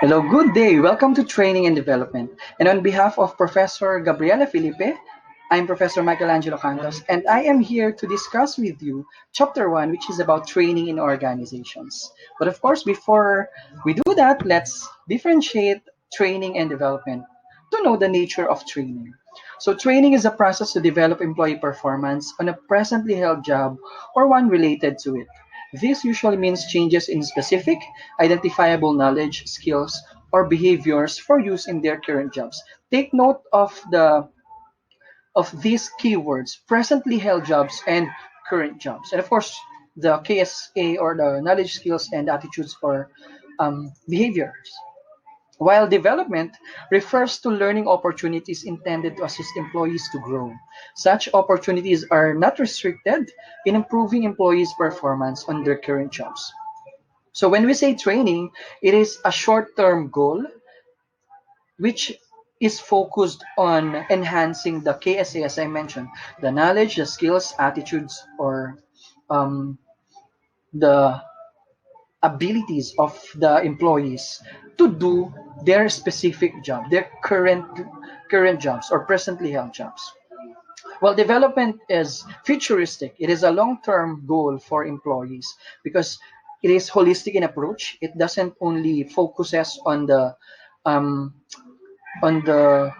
Hello, good day. Welcome to Training and Development. And on behalf of Professor Gabriela Felipe, I'm Professor Michelangelo Cantos, and I am here to discuss with you Chapter 1, which is about training in organizations. But of course, before we do that, let's differentiate training and development to know the nature of training. So, training is a process to develop employee performance on a presently held job or one related to it. This usually means changes in specific, identifiable knowledge, skills, or behaviors for use in their current jobs. Take note of these keywords: presently held jobs and current jobs. And of course, the KSA, or the knowledge, skills, and attitudes, or behaviors. While development refers to learning opportunities intended to assist employees to grow. Such opportunities are not restricted in improving employees' performance on their current jobs. So when we say training, it is a short-term goal which is focused on enhancing the KSA, as I mentioned, the knowledge, the skills, attitudes, or um, the abilities of the employees to do their specific job, their current jobs or presently held jobs. Well, development is futuristic. It is a long-term goal for employees because it is holistic in approach. It doesn't only focuses um, on the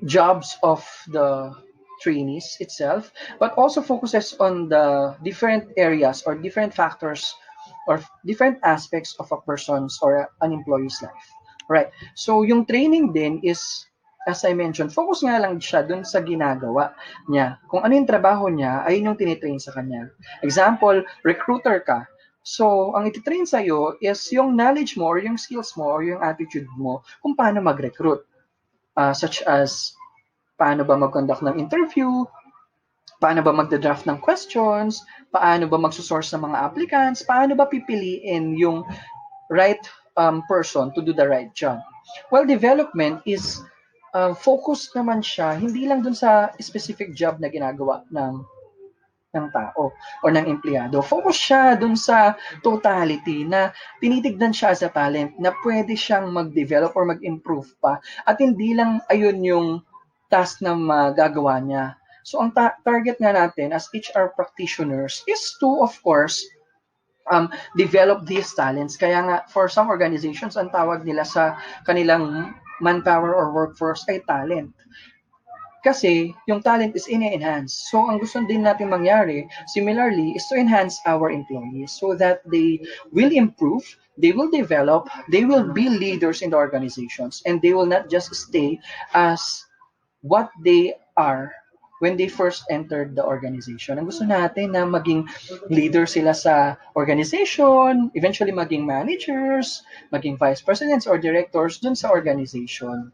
jobs of the trainees itself, but also focuses on the different areas or different factors or different aspects of a person's or an employee's life. Right. So yung training din is, as I mentioned, focus nga lang siya dun sa ginagawa niya. Kung ano yung trabaho niya, ayun yung tinitrain sa kanya. Example, recruiter ka. So, ang ititrain sa'yo is yung knowledge mo or yung skills mo or yung attitude mo kung paano mag-recruit. Such as paano ba mag-conduct ng interview, paano ba magda-draft ng questions, paano ba magsusource ng mga applicants, paano ba pipiliin yung right person to do the right job. Well, development is focused naman siya hindi lang dun sa specific job na ginagawa ng tao o ng empleyado. Focus siya dun sa totality na tinitignan siya as a talent na pwede siyang mag-develop or mag-improve pa at hindi lang ayun yung task na magagawa niya. So ang target nga natin as HR practitioners is to, of course, develop these talents. Kaya nga, for some organizations, ang tawag nila sa kanilang manpower or workforce ay talent. Kasi yung talent is ini-enhance. So ang gusto din natin mangyari, similarly, is to enhance our employees so that they will improve, they will develop, they will be leaders in the organizations, and they will not just stay as what they are when they first entered the organization. Ang gusto natin na maging leader sila sa organization, eventually maging managers, maging vice presidents or directors dun sa organization.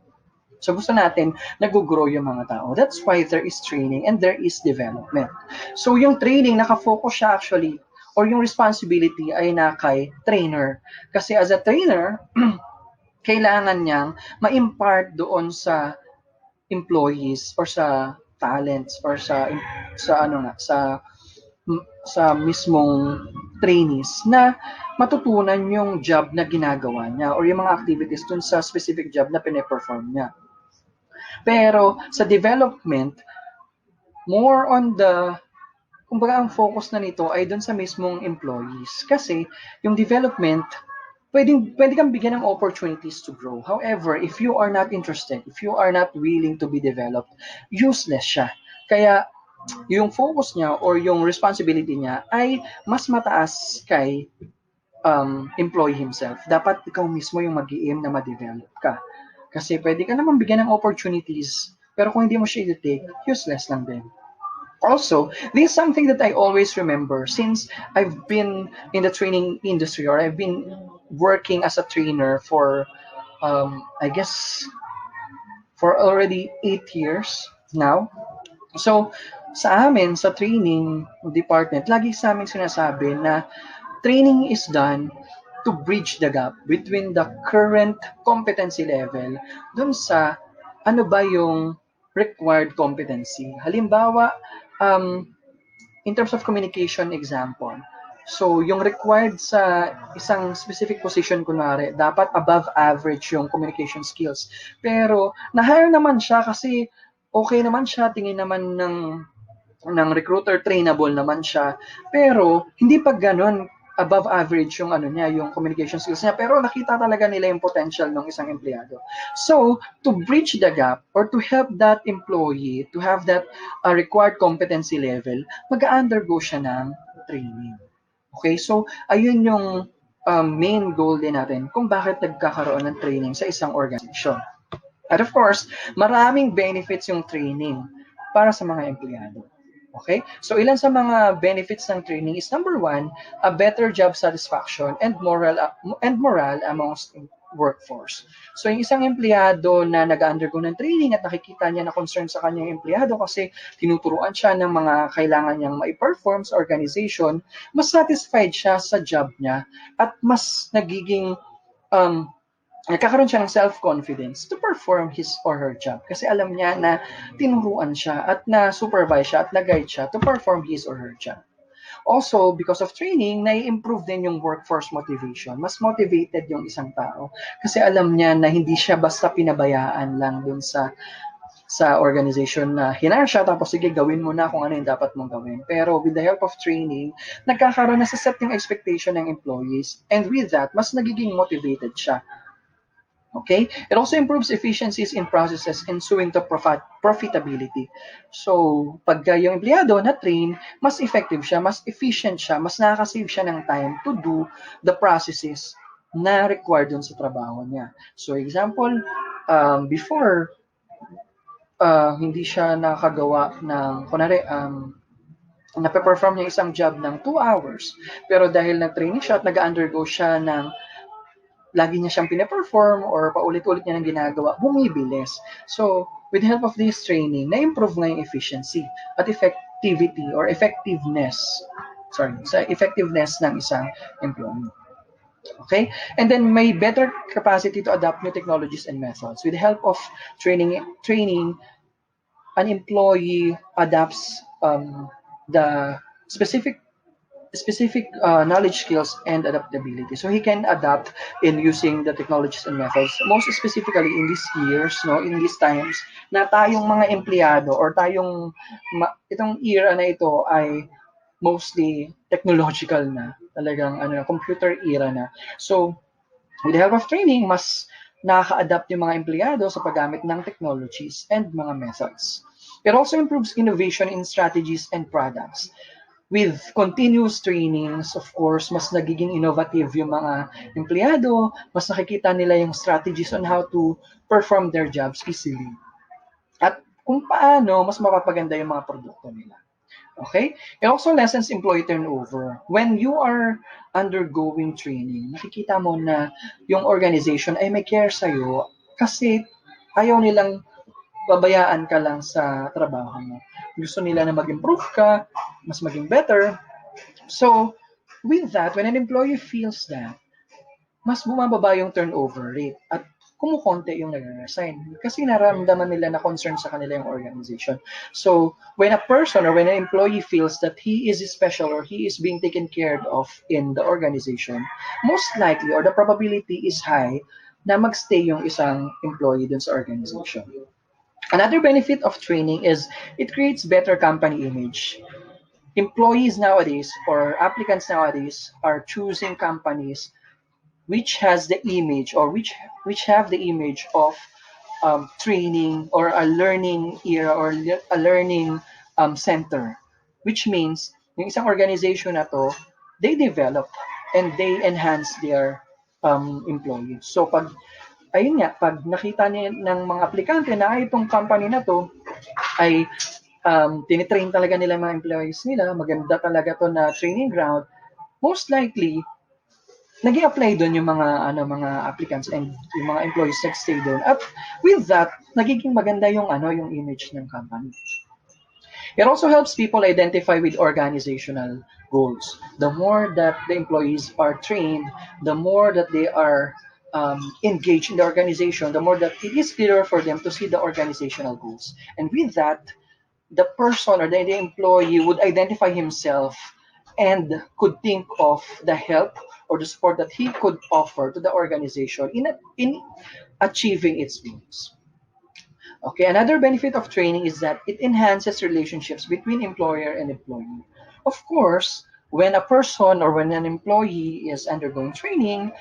So gusto natin nag-grow yung mga tao. That's why there is training and there is development. So yung training, nakafocus siya actually, or yung responsibility ay na kay trainer. Kasi as a trainer, kailangan niyang ma-impart doon sa employees or sa talents or sa mismong trainees na matutunan yung job na ginagawa niya or yung mga activities dun sa specific job na pine-perform niya. Pero sa development, more on kumbaga ang focus na nito ay dun sa mismong employees. Kasi yung development, pwede kang bigyan ng opportunities to grow. However, if you are not interested, if you are not willing to be developed, useless siya. Kaya yung focus niya or yung responsibility niya ay mas mataas kay employee himself. Dapat ikaw mismo yung mag-i-aim na ma-develop ka. Kasi pwede ka naman bigyan ng opportunities, pero kung hindi mo siya i-take, useless lang din. Also, this is something that I always remember since I've been in the training industry or I've been working as a trainer for, I guess, for already 8 years now. So, sa amin, sa training department, lagi sa amin sinasabi na training is done to bridge the gap between the current competency level dun sa ano ba yung required competency. Halimbawa, in terms of communication example, So, yung required sa isang specific position, kunwari, dapat above average yung communication skills. Pero, na-hire naman siya kasi okay naman siya, tingin naman ng recruiter, trainable naman siya. Pero, hindi pa ganun above average yung ano niya, yung communication skills niya. Pero nakita talaga nila yung potential ng isang empleyado. So, to bridge the gap or to help that employee to have that required competency level, mag-undergo siya ng training. Okay, so ayun yung main goal din natin kung bakit nagkakaroon ng training sa isang organization. At of course, maraming benefits yung training para sa mga empleyado. Okay? So ilan sa mga benefits ng training is number one, a better job satisfaction and morale amongst workforce. So yung isang empleyado na nag-undergo ng training at nakikita niya na concern sa kanyang empleyado kasi tinuturuan siya ng mga kailangan niyang ma-perform sa organization, mas satisfied siya sa job niya at mas nagkakaroon siya ng self-confidence to perform his or her job kasi alam niya na tinuruan siya at na-supervise siya at na-guide siya to perform his or her job. Also, because of training, nai-improve din yung workforce motivation. Mas motivated yung isang tao kasi alam niya na hindi siya basta pinabayaan lang dun sa organization na hinar siya tapos sige gawin mo na kung ano yung dapat mong gawin. Pero with the help of training, nagkakaroon na sa set yung expectation ng employees and with that, mas nagiging motivated siya. Okay? It also improves efficiencies in processes ensuing to profitability. So, pag yung empleyado na-train, mas effective siya, mas efficient siya, mas nakaka-save siya ng time to do the processes na required dun sa trabaho niya. So, example, before, hindi siya nakagawa ng, kunwari, nape-perform niya isang job ng 2 hours. Pero dahil nag-training siya at nag-undergo siya ng lagi niya siyang pina-perform or paulit-ulit niya nang ginagawa, bumibilis. So, with the help of this training, na-improve na yung efficiency at sa effectiveness ng isang employee. Okay? And then may better capacity to adapt new technologies and methods. With the help of training, an employee adapts the specific knowledge, skills, and adaptability. So he can adapt in using the technologies and methods. Most specifically in these years, in these times, na tayong mga empleyado or itong era na ito ay mostly technological na. Talagang computer era na. So, with the help of training, mas nakaka-adapt yung mga empleyado sa paggamit ng technologies and mga methods. It also improves innovation in strategies and products. With continuous trainings, of course, mas nagiging innovative yung mga empleyado, mas nakikita nila yung strategies on how to perform their jobs easily. At kung paano, mas mapapaganda yung mga produkto nila. Okay? It also lessens employee turnover. When you are undergoing training, nakikita mo na yung organization ay may care sa'yo kasi ayaw nilang babayaan ka lang sa trabaho mo. Gusto nila na mag-improve ka, mas maging better. So, with that, when an employee feels that, mas bumababa yung turnover rate at kumukonti yung nag-resign kasi nararamdaman nila na concern sa kanila yung organization. So, when a person or when an employee feels that he is special or he is being taken care of in the organization, most likely or the probability is high na magstay yung isang employee dun sa organization. Another benefit of training is it creates better company image. Employees nowadays or applicants nowadays are choosing companies which has the image or which have the image of training or a learning era or a learning center, which means yung isang organization na to, they develop and they enhance their employees. So pag nakita ng mga aplikante na itong company na to ay tinitrain talaga nila mga employees nila, maganda talaga to na training ground, most likely nag-i-apply doon yung mga applicants and yung mga employees nag-stay doon. At with that, nagiging maganda yung image ng company. It also helps people identify with organizational goals. The more that the employees are trained, the more that they are engaged in the organization, the more that it is clearer for them to see the organizational goals. And with that, the person or the employee would identify himself and could think of the help or the support that he could offer to the organization in achieving its goals. Okay, another benefit of training is that it enhances relationships between employer and employee. Of course, when a person or when an employee is undergoing training,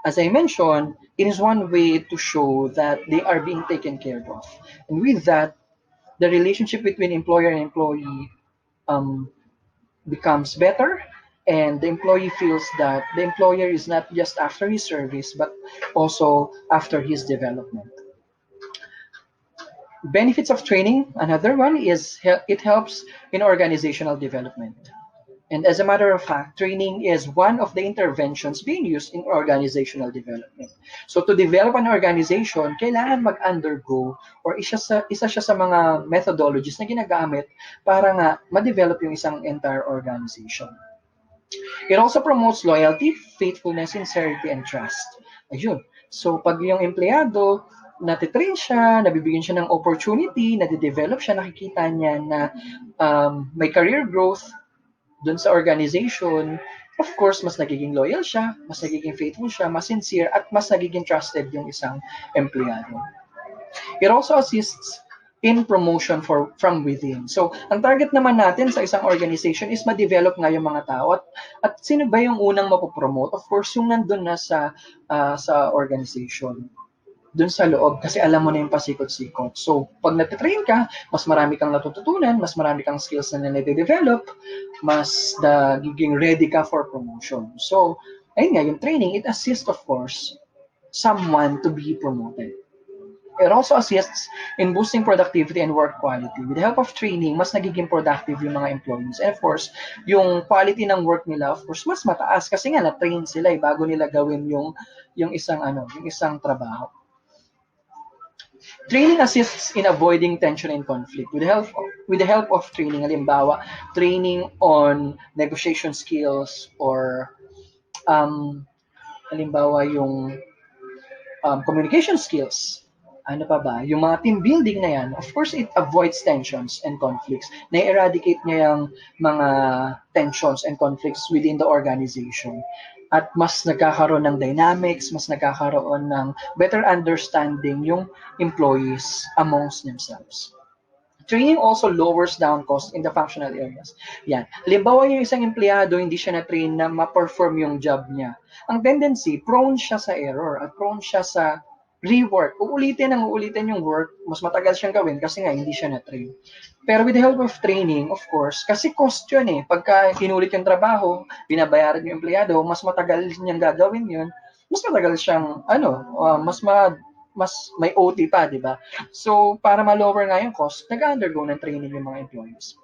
as I mentioned, it is one way to show that they are being taken care of. And with that, the relationship between employer and employee um, becomes better, and the employee feels that the employer is not just after his service, but also after his development. Benefits of training, another one is it helps in organizational development. And as a matter of fact, training is one of the interventions being used in organizational development. So to develop an organization, kailangan mag-undergo or isa siya sa mga methodologies na ginagamit para nga ma-develop yung isang entire organization. It also promotes loyalty, faithfulness, sincerity, and trust. Ayun. So pag yung empleyado, natitrain siya, nabibigyan siya ng opportunity, nade-develop siya, nakikita niya na may career growth dun sa organization, of course, mas nagiging loyal siya, mas nagiging faithful siya, mas sincere, at mas nagiging trusted yung isang empleyado. It also assists in promotion from within. So, ang target naman natin sa isang organization is ma-develop nga yung mga tao. At sino ba yung unang mapopromote? Of course, yung nandun na sa organization. Dun sa loob, kasi alam mo na yung pasikot-sikot. So, pag natitrain ka, mas marami kang natututunan, mas marami kang skills na nade-develop, mas nagiging ready ka for promotion. So, ayun nga, yung training, it assists, of course, someone to be promoted. It also assists in boosting productivity and work quality. With the help of training, mas nagiging productive yung mga employees. And of course, yung quality ng work nila, of course, mas mataas kasi nga na-train sila bago nila gawin yung isang trabaho. Training assists in avoiding tension and conflict. With the help of training, halimbawa, training on negotiation skills or halimbawa yung communication skills. Ano pa ba? Yung mga team building na yan, of course, it avoids tensions and conflicts. Na-eradicate niya yung mga tensions and conflicts within the organization. At mas nagkakaroon ng dynamics, mas nagkakaroon ng better understanding yung employees amongst themselves. Training also lowers down costs in the functional areas. Yan. Halimbawa yung isang empleyado, hindi siya na-train na ma-perform yung job niya. Ang tendency, prone siya sa error at prone siya sa rework. Uulitin yung work, mas matagal siyang gawin kasi nga hindi siya na-train. Pero with the help of training, of course, kasi cost yun eh. Pagka inulit yung trabaho, binabayaran yung empleyado, mas matagal niyang gagawin yun, mas matagal siyang, mas may OT pa, di ba? So, para ma-lower nga yung cost, nag-undergo ng training yung mga employees.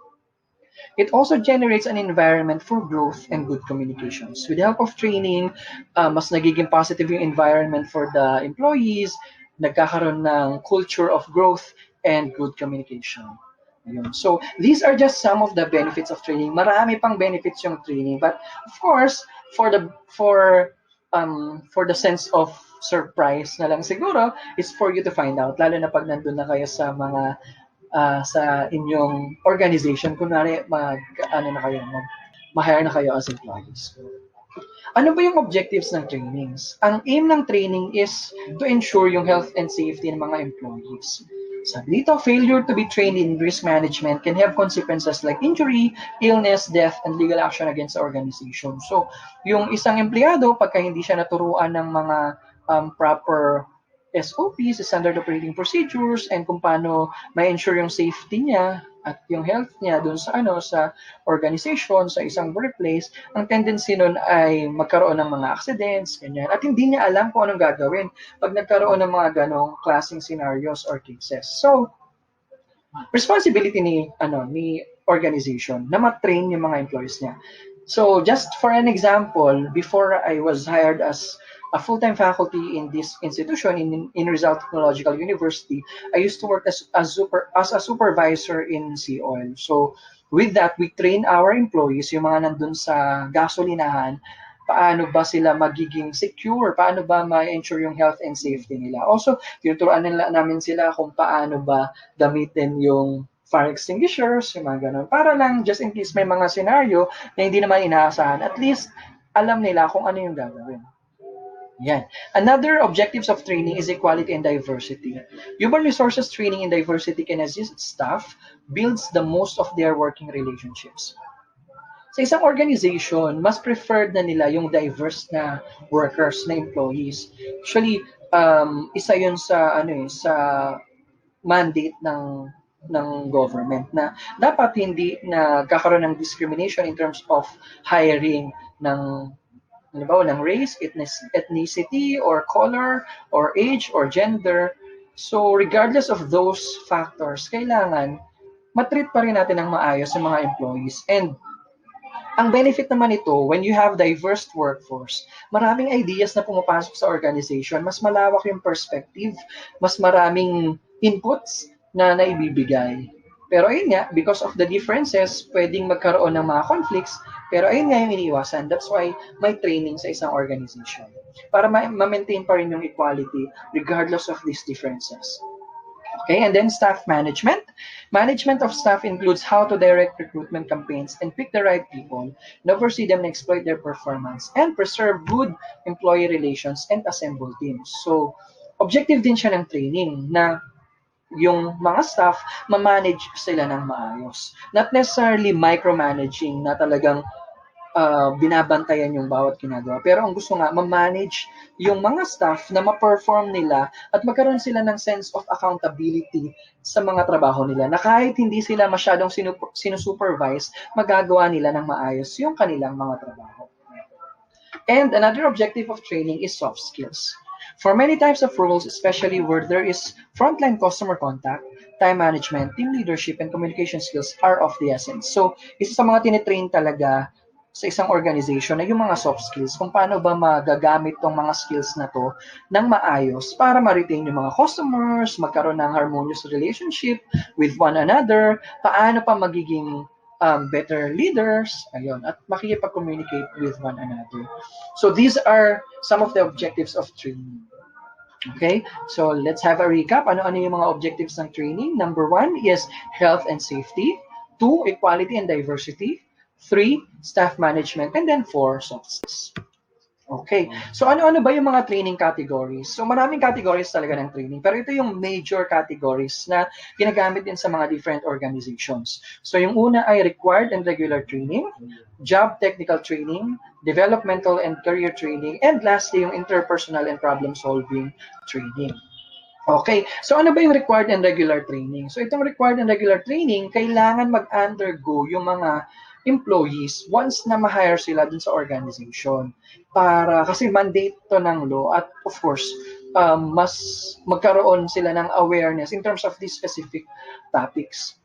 It also generates an environment for growth and good communications. With the help of training, mas nagiging positive yung environment for the employees, nagkakaroon ng culture of growth and good communication. Ayun. So, these are just some of the benefits of training. Marami pang benefits yung training, but of course, for the sense of surprise na lang siguro is for you to find out, lalo na pag nandun na kayo sa mga sa inyong organization, kunwari ma-hire na kayo as employees. Ano ba yung objectives ng trainings? Ang aim ng training is to ensure yung health and safety ng mga employees. Sabi dito, failure to be trained in risk management can have consequences like injury, illness, death, and legal action against the organization. So, yung isang empleyado, pagka hindi siya naturuan ng mga proper SOPs, standard operating procedures, and kung paano ma-ensure yung safety niya at yung health niya dun sa organization, sa isang workplace, ang tendency nun ay magkaroon ng mga accidents, ganyan. At hindi niya alam kung anong gagawin pag nagkaroon ng mga ganong klaseng scenarios or cases. So, responsibility ni organization na ma-train yung mga employees niya. So, just for an example, before I was hired as a full-time faculty in this institution in Rizal Technological University, I used to work as a supervisor in Sea Oil. So with that, we train our employees, yung mga nandun sa gasolinahan, paano ba sila magiging secure, paano ba ma-ensure yung health and safety nila. Also, tinuturuan namin sila kung paano ba gamitin yung fire extinguishers, yung mga ganun. Para lang, just in case may mga scenario na hindi naman inaasahan, at least alam nila kung ano yung gagawin. Yan. Another objectives of training is equality and diversity. Human resources training in diversity can assist staff builds the most of their working relationships. Sa isang organization, mas preferred na nila yung diverse na workers, na employees. Actually, isa yun sa sa mandate ng government na dapat hindi nagkakaroon ng discrimination in terms of hiring ng halimbawa ng race, ethnicity, or color, or age, or gender. So, regardless of those factors, kailangan matreat pa rin natin ng maayos sa mga employees. And ang benefit naman ito, when you have diverse workforce, maraming ideas na pumapasok sa organization, mas malawak yung perspective, mas maraming inputs na naibibigay. Pero ayun nga, because of the differences, pwedeng magkaroon ng mga conflicts, pero ayun nga yung iniiwasan. That's why may training sa isang organization. Para ma-maintain pa rin yung equality regardless of these differences. Okay, and then staff management. Management of staff includes how to direct recruitment campaigns and pick the right people, and oversee them and exploit their performance, and preserve good employee relations and assemble teams. So, objective din siya ng training na yung mga staff, ma-manage sila ng maayos. Not necessarily micromanaging na talagang binabantayan yung bawat ginagawa. Pero ang gusto nga, ma-manage yung mga staff na ma-perform nila at magkaroon sila ng sense of accountability sa mga trabaho nila na kahit hindi sila masyadong sinusupervise, magagawa nila ng maayos yung kanilang mga trabaho. And another objective of training is soft skills. For many types of roles, especially where there is frontline customer contact, time management, team leadership, and communication skills are of the essence. So, isa sa mga tinitrain talaga sa isang organization na yung mga soft skills, kung paano ba magagamit tong mga skills na to ng maayos para ma-retain yung mga customers, magkaroon ng harmonious relationship with one another, paano pa magiging better leaders, ayun, at makikipag-communicate with one another. So these are some of the objectives of training. Okay, so let's have a recap. Ano-ano yung mga objectives ng training? Number 1 is health and safety. 2, equality and diversity. 3, staff management. And then 4, soft skills. Okay, so ano-ano ba yung mga training categories? So maraming categories talaga ng training, pero ito yung major categories na ginagamit din sa mga different organizations. So yung una ay required and regular training, job technical training, developmental and career training, and lastly yung interpersonal and problem solving training. Okay, so ano ba yung required and regular training? So itong required and regular training, kailangan mag-undergo yung mga employees once na ma-hire sila dun sa organization. Kasi mandate to ng law at of course, mas magkaroon sila ng awareness in terms of these specific topics.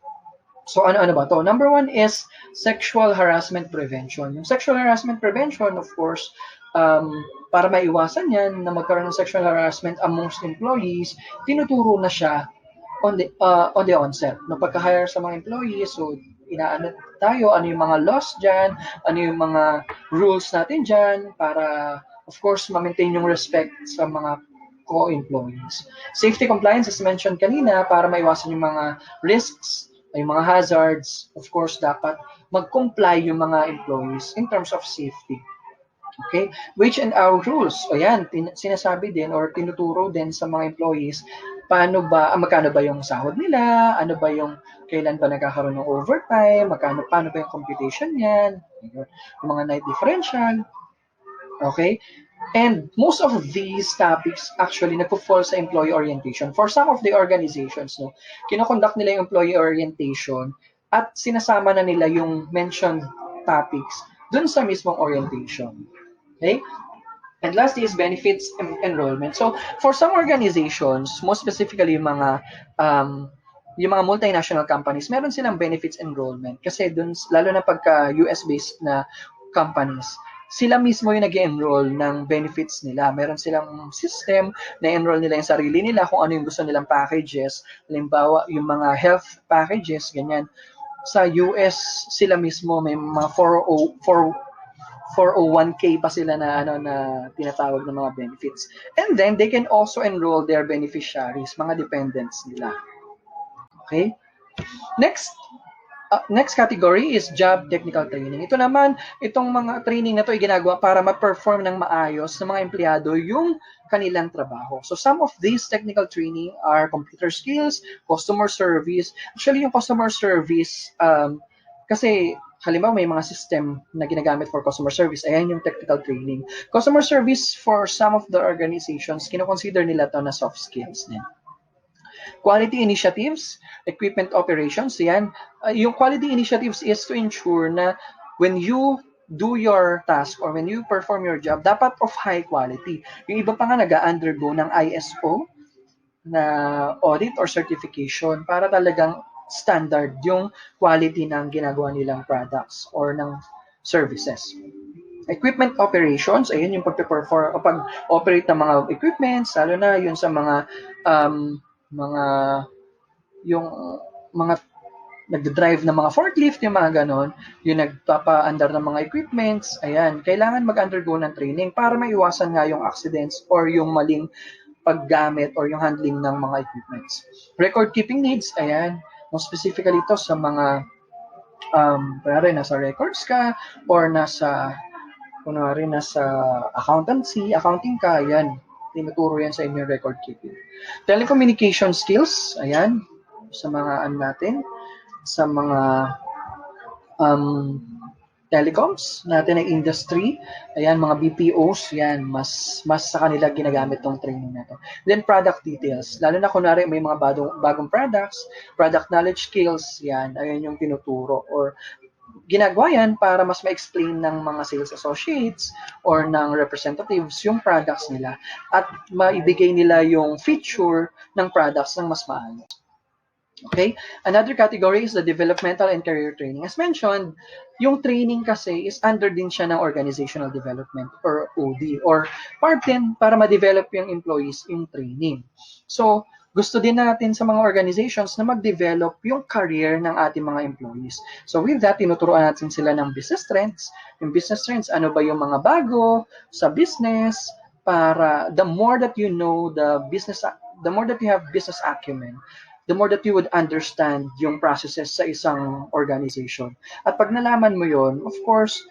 So ano-ano ba to? Number 1 is sexual harassment prevention. Yung sexual harassment prevention, of course, para maiwasan yan na magkaroon ng sexual harassment amongst employees, tinuturo na siya on the onset. No, pagka-hire sa mga employees, so inaano tayo, ano yung mga laws dyan, ano yung mga rules natin dyan, para of course ma-maintain yung respect sa mga co-employees. Safety compliance, as mentioned kanina, para maiwasan yung mga risks, yung mga hazards, of course, dapat mag-comply yung mga employees in terms of safety. Okay? Wage and hour rules. O yan, sinasabi din or tinuturo din sa mga employees paano ba, magkano ba yung sahod nila, ano ba yung, kailan ba nagkakaroon ng overtime, paano ba yung computation yan, yung mga night differential. Okay? And most of these topics actually nagpo-fall sa employee orientation. For some of the organizations, no, kinoconduct nila yung employee orientation at sinasama na nila yung mentioned topics dun sa mismong orientation. Okay? And lastly is benefits enrollment. So, for some organizations, most specifically yung mga multinational companies, meron silang benefits enrollment kasi dun, lalo na pagka US-based na companies, sila mismo yung nag-enroll ng benefits nila. Meron silang system na enroll nila yung sarili nila kung ano yung gusto nilang packages. Halimbawa, yung mga health packages, ganyan. Sa US, sila mismo may mga 401k pa sila na tinatawag ng mga benefits. And then they can also enroll their beneficiaries, mga dependents nila. Okay? Next category is job technical training. Ito naman, itong mga training na to ay ginagawa para ma-perform ng maayos ng mga empleyado yung kanilang trabaho. So some of these technical training are computer skills, customer service. Actually, yung customer service, kasi halimbawa may mga system na ginagamit for customer service, ayan yung technical training. Customer service for some of the organizations, kinoconsider nila to na soft skills din. Quality initiatives, equipment operations, yan. Yung quality initiatives is to ensure na when you do your task or when you perform your job, dapat of high quality. Yung iba pa nga nag-undergo ng ISO na audit or certification para talagang standard yung quality ng ginagawa nilang products or ng services. Equipment operations, ayun yung pag-operate ng mga equipments, lalo na yun sa mga yung mga nagdadrive ng mga forklift, yung mga ganon, yung nagpapa-andar ng mga equipments, ayan, kailangan mag-undergo ng training para maiwasan nga yung accidents or yung maling paggamit or yung handling ng mga equipments. Record keeping needs, ayan, more specifically ito sa mga kunwari nasa records ka or nasa accounting ka, ayan, tinuturo yan sa inyo record keeping. Telecommunication skills, ayan, sa mga sa mga telecoms natin ng industry, ayan, mga BPOs, yan, mas sa kanila ginagamit tong training na to. Then product details, lalo na kunwari may mga bagong products, product knowledge skills, yan, ayan yung tinuturo or ginagawa yan para mas ma-explain ng mga sales associates or ng representatives yung products nila at maibigay nila yung feature ng products ng mas maayos. Okay? Another category is the developmental and career training. As mentioned, yung training kasi is under din siya ng organizational development or OD or part din para ma-develop yung employees yung training. So, gusto din natin sa mga organizations na mag-develop yung career ng ating mga employees. So with that, tinuturuan natin sila ng business trends. Yung business trends, ano ba yung mga bago sa business para the more that you know the more that you have business acumen, the more that you would understand yung processes sa isang organization. At pag nalaman mo yon, of course,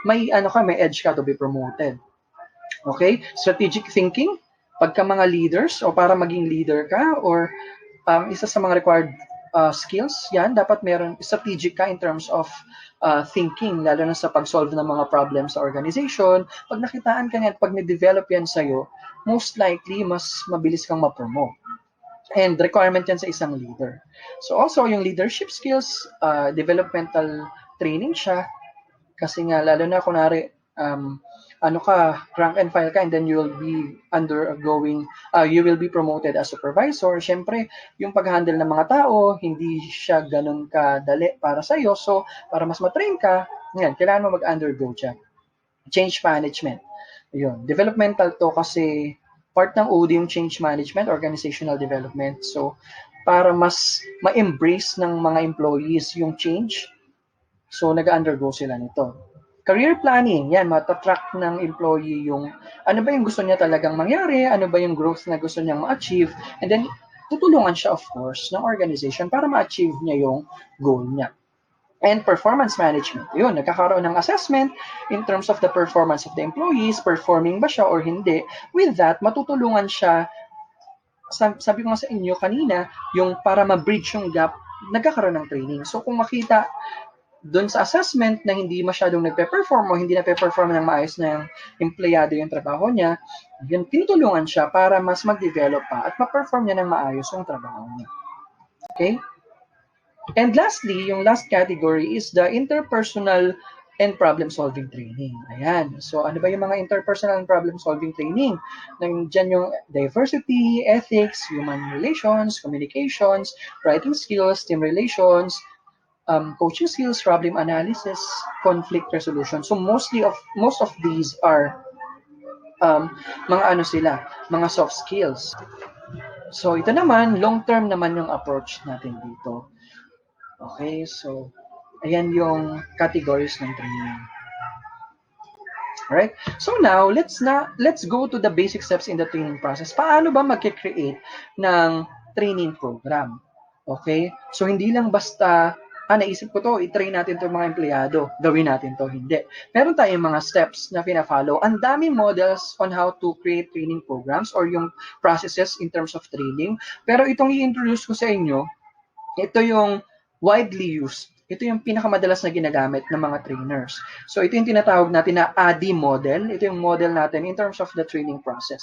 may edge ka to be promoted. Okay? Strategic thinking, pagka mga leaders o para maging leader ka or isa sa mga required skills, yan, dapat meron strategic ka in terms of thinking, lalo na sa pag-solve ng mga problems sa organization. Pag nakitaan ka yan, pag na-develop yan sa'yo, most likely, mas mabilis kang ma-promote. And requirement yan sa isang leader. So also, yung leadership skills, developmental training siya. Kasi nga, lalo na kunwari, rank and file ka and then you will be promoted as supervisor. Siyempre, yung pag-handle ng mga tao, hindi siya ganun kadali para sa'yo. So, para mas matrain ka, yan, kailangan mo mag-undergo dyan. Change management. Yun. Developmental to kasi part ng OD yung change management, organizational development. So, para mas ma-embrace ng mga employees yung change, so nag-undergo sila nito. Career planning, yan, matatrack ng employee yung ano ba yung gusto niya talagang mangyari, ano ba yung growth na gusto niyang ma-achieve, and then tutulungan siya, of course, ng organization para ma-achieve niya yung goal niya. And performance management, yun, nagkakaroon ng assessment in terms of the performance of the employees, performing ba siya or hindi. With that, matutulungan siya, sabi ko nga sa inyo kanina, yung para ma-bridge yung gap, nagkakaroon ng training. So kung makita doon sa assessment na hindi masyadong nagpe-perform o hindi nagpe-perform ng maayos na empleyado yung trabaho niya, yun, tinutulungan siya para mas mag-develop pa at ma-perform niya ng maayos yung trabaho niya. Okay? And lastly, yung last category is the interpersonal and problem-solving training. Ayan. So, ano ba yung mga interpersonal and problem-solving training? Nandiyan yung diversity, ethics, human relations, communications, writing skills, team relations, coaching skills, problem analysis, conflict resolution. So, most of these are mga soft skills. So, ito naman, long-term naman yung approach natin dito. Okay, so ayan yung categories ng training. Alright? So now, let's go to the basic steps in the training process. Paano ba mag-create ng training program? Okay? So, hindi lang basta, naisip ko to, i-train natin itong mga empleyado, gawin natin to, hindi. Meron tayong mga steps na pina-follow. Ang daming models on how to create training programs or yung processes in terms of training. Pero itong i-introduce ko sa inyo, ito yung widely used. Ito yung pinakamadalas na ginagamit ng mga trainers. So, ito yung tinatawag natin na ADI model. Ito yung model natin in terms of the training process.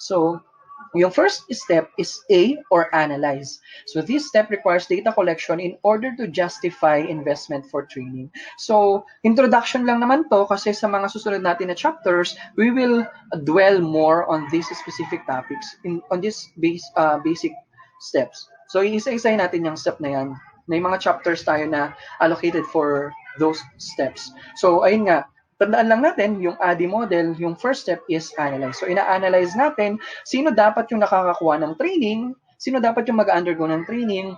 So, yung first step is A, or analyze. So this step requires data collection in order to justify investment for training. So introduction lang naman to kasi sa mga susunod natin na chapters, we will dwell more on these specific topics on these basic steps. So iisa-isahin natin yung step na yan. May mga chapters tayo na allocated for those steps. So ayun nga, tandaan lang natin, yung ADI model, yung first step is analyze. So, ina-analyze natin sino dapat yung nakakakuha ng training, sino dapat yung mag-undergo ng training,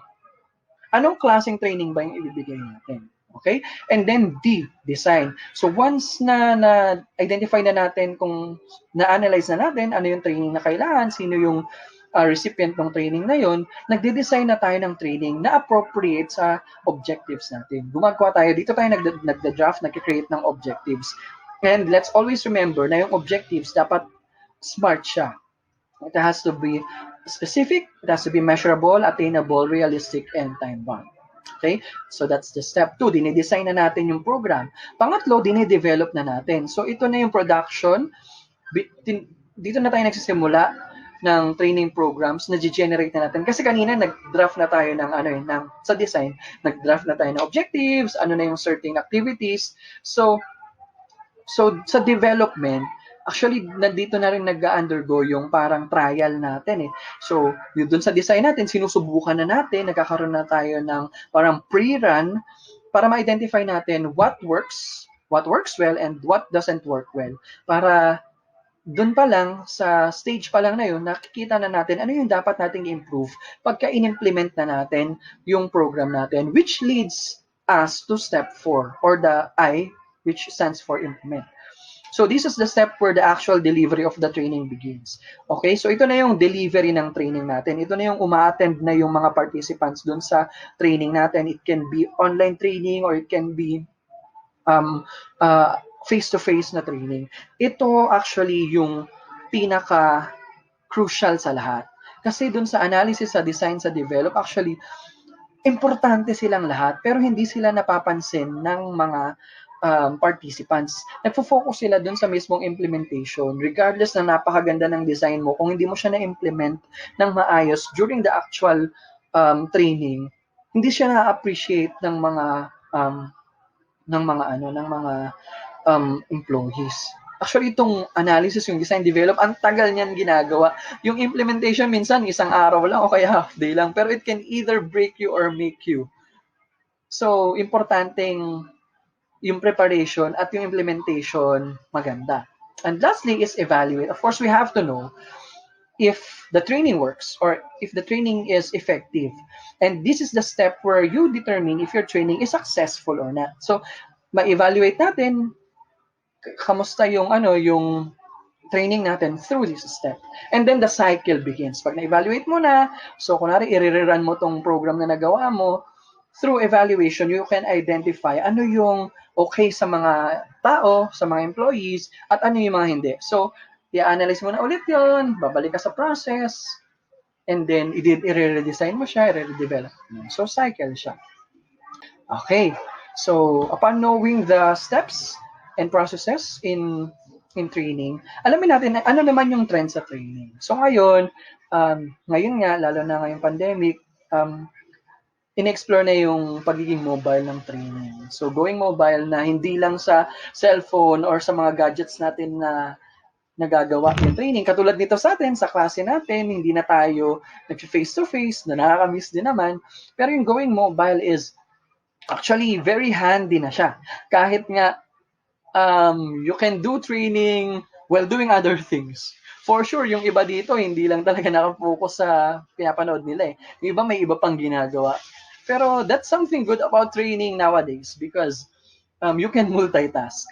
anong klaseng training ba yung ibibigay natin. Okay? And then D, design. So, once na identify na natin kung na-analyze na natin ano yung training na kailangan, sino yung recipient ng training na yon, nagde-design na tayo ng training na appropriate sa objectives natin. Gumagawa tayo, dito tayo nagda-draft, nag-create ng objectives. And let's always remember na yung objectives dapat smart siya. It has to be specific, it has to be measurable, attainable, realistic, and time-bound. Okay? So that's the step 2. Dine-design na natin yung program. Pangatlo, dine-develop na natin. So ito na yung production. Dito na tayo nagsisimula ng training programs na generate na natin. Kasi kanina nag-draft na tayo sa design, nag-draft na tayo ng objectives, ano na yung certain activities. So sa development, actually nandito na rin nag-undergo yung parang trial natin eh. So yun dun sa design natin, sinusubukan na natin, nagkakaroon na tayo ng parang pre-run para ma-identify natin what works well and what doesn't work well. Para doon pa lang, sa stage pa lang na yun, nakikita na natin ano yung dapat nating improve pagka in-implement na natin yung program natin, which leads us to step 4, or the I, which stands for implement. So this is the step where the actual delivery of the training begins. Okay, so ito na yung delivery ng training natin. Ito na yung uma-attend na yung mga participants doon sa training natin. It can be online training or it can be face-to-face na training. Ito actually yung pinaka-crucial sa lahat. Kasi dun sa analysis, sa design, sa develop, actually, importante silang lahat, pero hindi sila napapansin ng mga participants. Nagfo-focus sila dun sa mismong implementation. Regardless na napakaganda ng design mo, kung hindi mo siya na-implement ng maayos during the actual training, hindi siya na-appreciate ng mga employees. Actually, itong analysis, yung design develop, ang tagal niyan ginagawa. Yung implementation, minsan, isang araw lang o kaya half day lang. Pero it can either break you or make you. So, importanteng yung preparation at yung implementation maganda. And lastly is evaluate. Of course, we have to know if the training works or if the training is effective. And this is the step where you determine if your training is successful or not. So, ma-evaluate natin kamusta yung training natin through this step. And then the cycle begins. Pag na-evaluate mo na, so kunwari i-rerun mo tong program na nagawa mo, through evaluation, you can identify ano yung okay sa mga tao, sa mga employees, at ano yung mga hindi. So, i-analyze mo na ulit yun, babalik ka sa process, and then i-redesign mo siya, i-redevelop mo. So, cycle siya. Okay. So, upon knowing the steps and processes in training, alamin natin ano naman yung trend sa training. So, ngayon nga, lalo na ngayong pandemic, in-explore na yung pagiging mobile ng training. So, going mobile na hindi lang sa cellphone or sa mga gadgets natin na nagagawa yung training. Katulad nito sa atin, sa klase natin, hindi na tayo nag-face-to-face, na nakakamiss din naman. Pero yung going mobile is actually very handy na siya. Kahit nga you can do training while doing other things. For sure, yung iba dito, hindi lang talaga nakafocus sa pinapanood nila eh. Yung iba may iba pang ginagawa. Pero that's something good about training nowadays because you can multitask.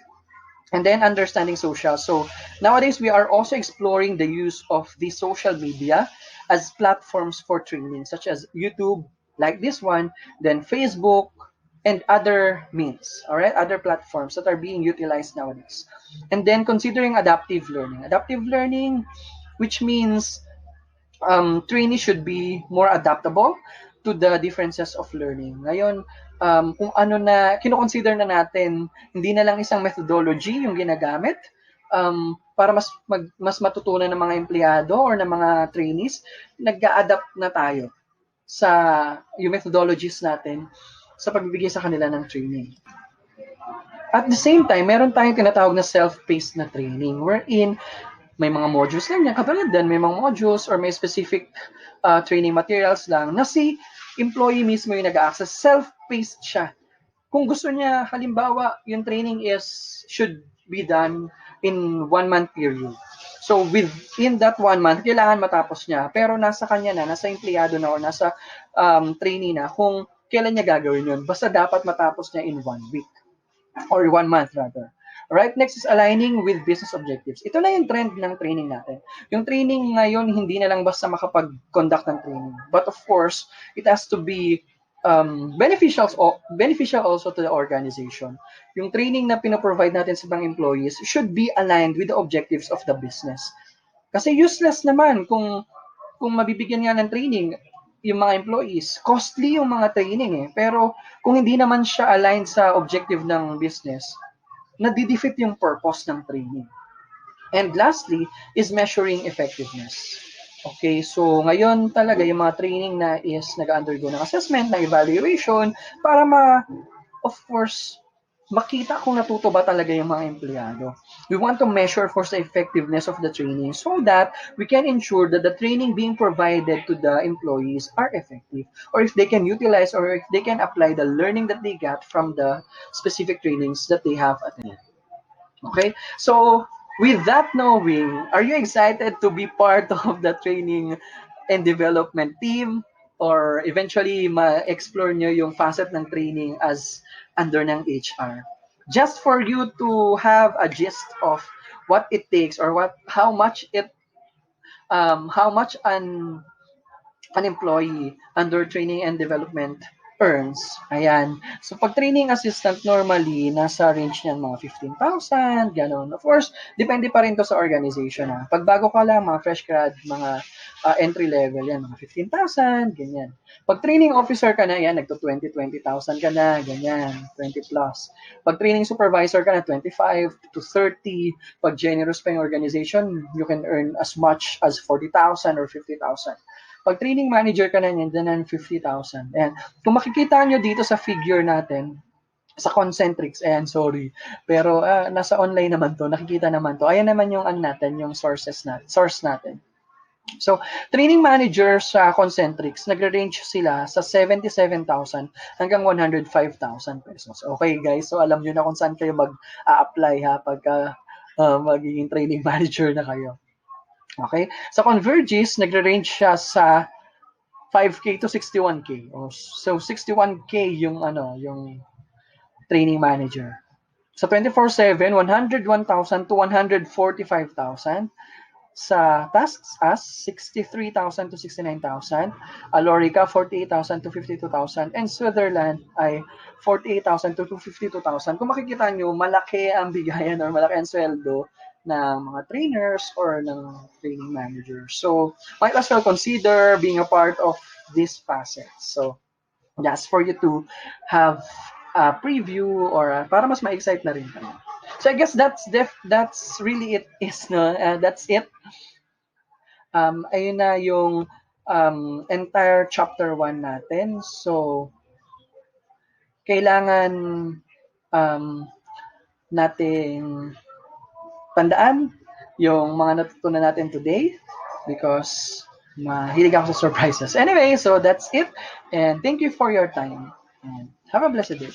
And then understanding social. So nowadays, we are also exploring the use of the social media as platforms for training, such as YouTube, like this one, then Facebook, and other means, all right, other platforms that are being utilized nowadays. And then considering adaptive learning, which means training should be more adaptable to the differences of learning. Ngayon, kung ano na, kinoconsider na natin, hindi na lang isang methodology yung ginagamit para mas matutunan ng mga empleyado or ng mga trainees, nag-a-adapt na tayo sa yung methodologies natin sa pagbibigay sa kanila ng training. At the same time, meron tayong tinatawag na self-paced na training wherein may mga modules lang yan. Katulad din, may mga modules or may specific training materials lang na si employee mismo yung nag-access. Self-paced siya. Kung gusto niya, halimbawa, yung training should be done in 1 month period. So within that 1 month, kailangan matapos niya. Pero nasa kanya na, nasa empleyado na o nasa trainee na kung kailan niya gagawin yun. Basta dapat matapos niya in 1 week or 1 month rather. Alright, next is aligning with business objectives. Ito na yung trend ng training natin. Yung training ngayon, hindi na lang basta makapag-conduct ng training. But of course, it has to be beneficial also to the organization. Yung training na pinoprovide natin sa mga employees should be aligned with the objectives of the business. Kasi useless naman kung mabibigyan nga ng training yung mga employees, costly yung mga training eh. Pero kung hindi naman siya aligned sa objective ng business, nadidefeat yung purpose ng training. And lastly is measuring effectiveness. Okay, so ngayon talaga yung mga training na is nag-undergo ng assessment, ng evaluation, para of course, makita kung natuto ba talaga yung mga empleyado. We want to measure for the effectiveness of the training so that we can ensure that the training being provided to the employees are effective, or if they can utilize or if they can apply the learning that they got from the specific trainings that they have attended. Okay, so with that knowing, are you excited to be part of the training and development team? Or eventually ma-explore nyo yung facet ng training as under ng HR? Just for you to have a gist of what it takes or how much an employee under training and development earns. Ayan. So, pag training assistant, normally, nasa range niyan mga 15,000, gano'n. Of course, depende pa rin to sa organization. Ha. Pag bago ka lang, mga fresh grad, mga entry level, yan, mga 15,000, ganyan. Pag training officer ka na, yan, nagto-20,000 ka na, ganyan, 20 plus. Pag training supervisor ka na, 25 to 30. Pag generous pa yung organization, you can earn as much as 40,000 or 50,000. Pag training manager ka na niyan, then 50,000. Ayan. Kung makikita nyo dito sa figure natin, sa concentrics, ayan, sorry. Pero nasa online naman to, nakikita naman to. Ayan naman yung natin, yung source natin. So, training manager sa concentrics, nagre-range sila sa 77,000 hanggang 105,000 pesos. Okay, guys? So, alam nyo na kung saan kayo mag-a-apply ha pagka magiging training manager na kayo. Okay? Sa Convergys, nagre-range siya sa 5K to 61K. So 61K yung yung training manager. Sa 24/7, 101,000 to 145,000. Sa Tasks As, 63,000 to 69,000. Alorica, 48,000 to 52,000. And Switzerland ay 48,000 to 52,000. Kung makikita nyo, malaki ang bigayan or malaki ang sweldo ng mga trainers or ng training managers. So, might as well consider being a part of this facet. So, that's for you to have a preview or para mas ma-excite na rin kayo. So I guess that's really it that's it. Ayun na yung entire chapter 1 natin. So kailangan nating tandaan yung mga natutunan natin today because mahilig ako sa surprises. Anyway, so that's it and thank you for your time and have a blessed day.